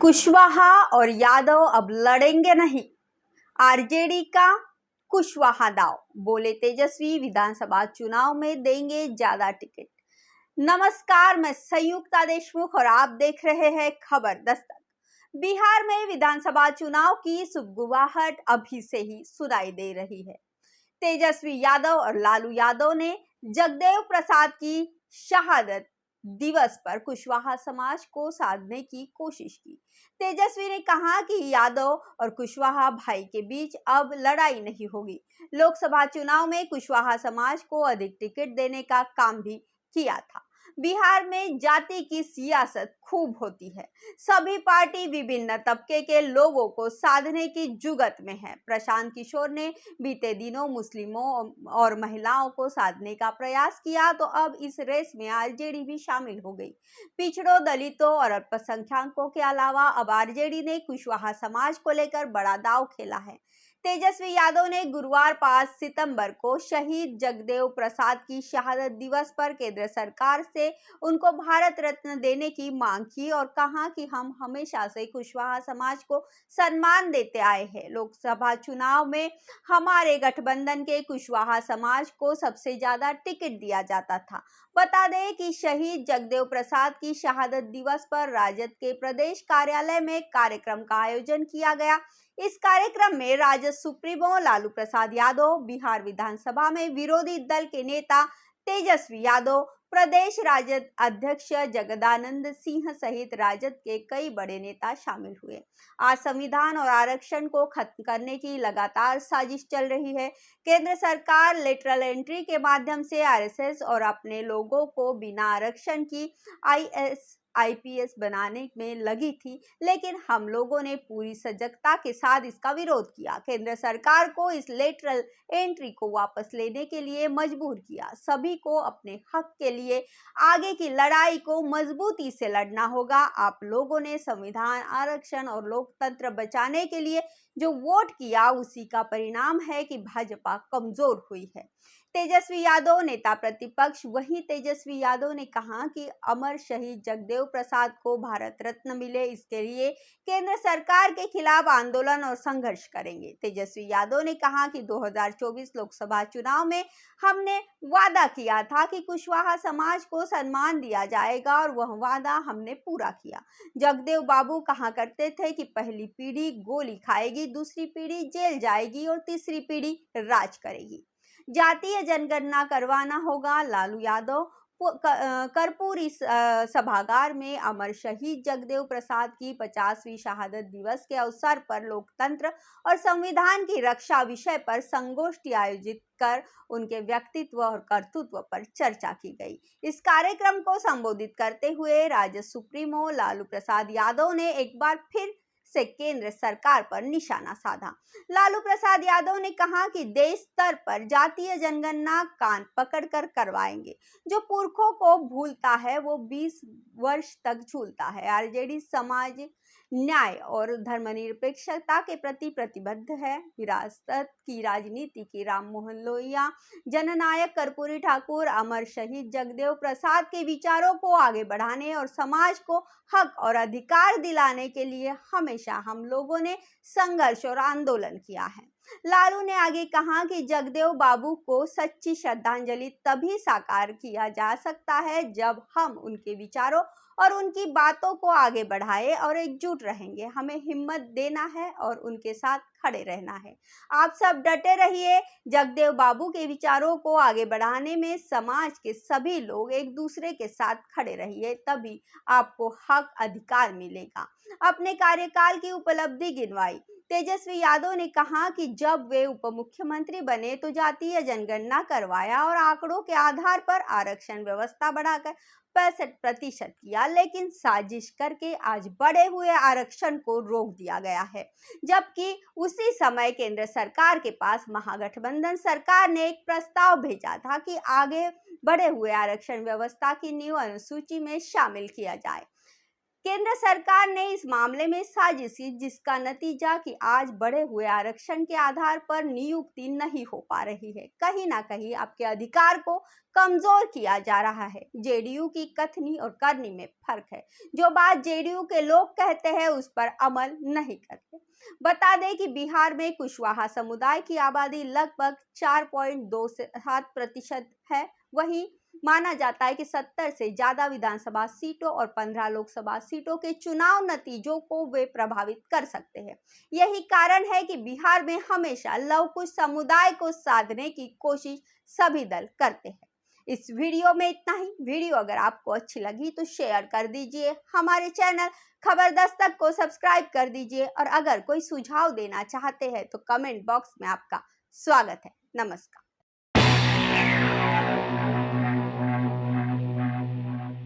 कुशवाहा और यादव अब लड़ेंगे नहीं, आरजेडी का कुशवाहा दाव, बोले तेजस्वी विधानसभा चुनाव में देंगे ज्यादा टिकट। नमस्कार, मैं संयुक्ता देशमुख और आप देख रहे हैं खबर दस्तक। बिहार में विधानसभा चुनाव की सुगबुगाहट अभी से ही सुनाई दे रही है। तेजस्वी यादव और लालू यादव ने जगदेव प्रसाद की शहादत दिवस पर कुशवाहा समाज को साधने की कोशिश की। तेजस्वी ने कहा कि यादव और कुशवाहा भाई के बीच अब लड़ाई नहीं होगी। लोकसभा चुनाव में कुशवाहा समाज को अधिक टिकट देने का काम भी किया था। बिहार में जाति की सियासत खूब होती है। सभी पार्टी विभिन्न तबके के लोगों को साधने की जुगत में है। प्रशांत किशोर ने बीते दिनों मुस्लिमों और महिलाओं को साधने का प्रयास किया, तो अब इस रेस में आरजेडी भी शामिल हो गई। पिछड़ों, दलितों और अल्पसंख्यकों के अलावा अब आरजेडी ने कुशवाहा समाज को लेकर बड़ा दांव खेला है। तेजस्वी यादव ने गुरुवार 5 सितंबर को शहीद जगदेव प्रसाद की शहादत दिवस पर केंद्र सरकार से उनको भारत रत्न देने की मांग की और कहा कि हम हमेशा से कुशवाहा समाज को सम्मान देते आए हैं। लोकसभा चुनाव में हमारे गठबंधन के कुशवाहा समाज को सबसे ज्यादा टिकट दिया जाता था। बता दें कि शहीद जगदेव प्रसाद की शहादत दिवस पर राजद के प्रदेश कार्यालय में कार्यक्रम का आयोजन किया गया। इस कार्यक्रम में राजद सुप्रीमो लालू प्रसाद यादव, बिहार विधानसभा में विरोधी दल के नेता तेजस्वी यादव, प्रदेश राजद अध्यक्ष जगदानंद सिंह सहित राजद के कई बड़े नेता शामिल हुए। आज संविधान और आरक्षण को खत्म करने की लगातार साजिश चल रही है। केंद्र सरकार लेटरल एंट्री के माध्यम से आरएसएस और अपने लोगों को बिना आरक्षण की आईपीएस बनाने में लगी थी, लेकिन हम लोगों ने पूरी सजगता के साथ इसका विरोध किया। केंद्र सरकार को इस लेटरल एंट्री को वापस लेने के लिए मजबूर किया। सभी को अपने हक के लिए आगे की लड़ाई को मजबूती से लड़ना होगा। आप लोगों ने संविधान, आरक्षण और लोकतंत्र बचाने के लिए जो वोट किया, उसी का परिणाम है कि भाजपा कमजोर हुई है। तेजस्वी यादव नेता प्रतिपक्ष वहीं तेजस्वी यादव ने कहा कि अमर शहीद जगदेव प्रसाद को भारत रत्न मिले, इसके लिए केंद्र सरकार के खिलाफ आंदोलन और संघर्ष करेंगे। तेजस्वी यादव ने कहा कि 2024 लोकसभा चुनाव में हमने वादा किया था कि कुशवाहा समाज को सम्मान दिया जाएगा और वह वादा हमने पूरा किया। जगदेव बाबू कहा करते थे कि पहली पीढ़ी गोली खाएगी, दूसरी पीढ़ी जेल जाएगी और तीसरी पीढ़ी राज करेगी। जातीय जनगणना करवाना होगा। लालू यादव कर्पूरी सभागार में अमर शहीद जगदेव प्रसाद की 50वीं शहादत दिवस के अवसर पर लोकतंत्र और संविधान की रक्षा विषय पर संगोष्ठी आयोजित कर उनके व्यक्तित्व और कर्तृत्व पर चर्चा की गई। इस कार्यक्रम को संबोधित करते हुए राजद सुप्रीमो लालू प्रसाद यादव ने एक बार फिर से केंद्र सरकार पर निशाना साधा। लालू प्रसाद यादव ने कहा कि देश स्तर पर जातीय जनगणना कान पकड़कर करवाएंगे। जो पुरखों को भूलता है वो 20 वर्ष तक झूलता है। आरजेडी समाज, न्याय और धर्मनिरपेक्षता के प्रति प्रतिबद्ध है। विरासत की राजनीति की राम मोहन लोहिया, जननायक कर्पूरी ठाकुर, अमर शहीद जगदेव प्रसाद के विचारों को आगे बढ़ाने और समाज को हक और अधिकार दिलाने के लिए हमेशा हम लोगों ने संघर्ष और आंदोलन किया है। लालू ने आगे कहा कि जगदेव बाबू को सच्ची श्रद्धांजलि तभी साकार किया जा सकता है जब हम उनके विचारों और उनकी बातों को आगे बढ़ाए और एकजुट रहेंगे। हमें हिम्मत देना है और उनके साथ खड़े रहना है। आप सब डटे रहिए। जगदेव बाबू के विचारों को आगे बढ़ाने में समाज के सभी लोग एक दूसरे के साथ खड़े रहिए, तभी आपको हक अधिकार मिलेगा। अपने कार्यकाल की उपलब्धि गिनवाई। तेजस्वी यादव ने कहा कि जब वे उप मुख्यमंत्री बने तो जातीय जनगणना करवाया और आंकड़ों के आधार पर आरक्षण व्यवस्था बढ़ाकर 65% किया, लेकिन साजिश करके आज बढ़े हुए आरक्षण को रोक दिया गया है। जबकि उसी समय केंद्र सरकार के पास महागठबंधन सरकार ने एक प्रस्ताव भेजा था कि आगे बढ़े हुए आरक्षण व्यवस्था की न्यू अनुसूची में शामिल किया जाए। केंद्र सरकार ने इस मामले में साजिश की, जिसका नतीजा कि आज बढ़े हुए आरक्षण के आधार पर नियुक्ति नहीं हो पा रही है। कहीं ना कहीं आपके अधिकार को कमजोर किया जा रहा है। जेडीयू की कथनी और करनी में फर्क है। जो बात जेडीयू के लोग कहते हैं उस पर अमल नहीं करते। बता दें कि बिहार में कुशवाहा समुदाय की आबादी लगभग 4.27% है। वहीं माना जाता है कि 70 से ज्यादा विधानसभा सीटों और 15 लोकसभा सीटों के चुनाव नतीजों को वे प्रभावित कर सकते हैं। यही कारण है कि बिहार में हमेशा लव कुश समुदाय को साधने की कोशिश सभी दल करते हैं। इस वीडियो में इतना ही। वीडियो अगर आपको अच्छी लगी तो शेयर कर दीजिए। हमारे चैनल खबर दस्तक को सब्सक्राइब कर दीजिए और अगर कोई सुझाव देना चाहते हैं तो कमेंट बॉक्स में आपका स्वागत है। नमस्कार।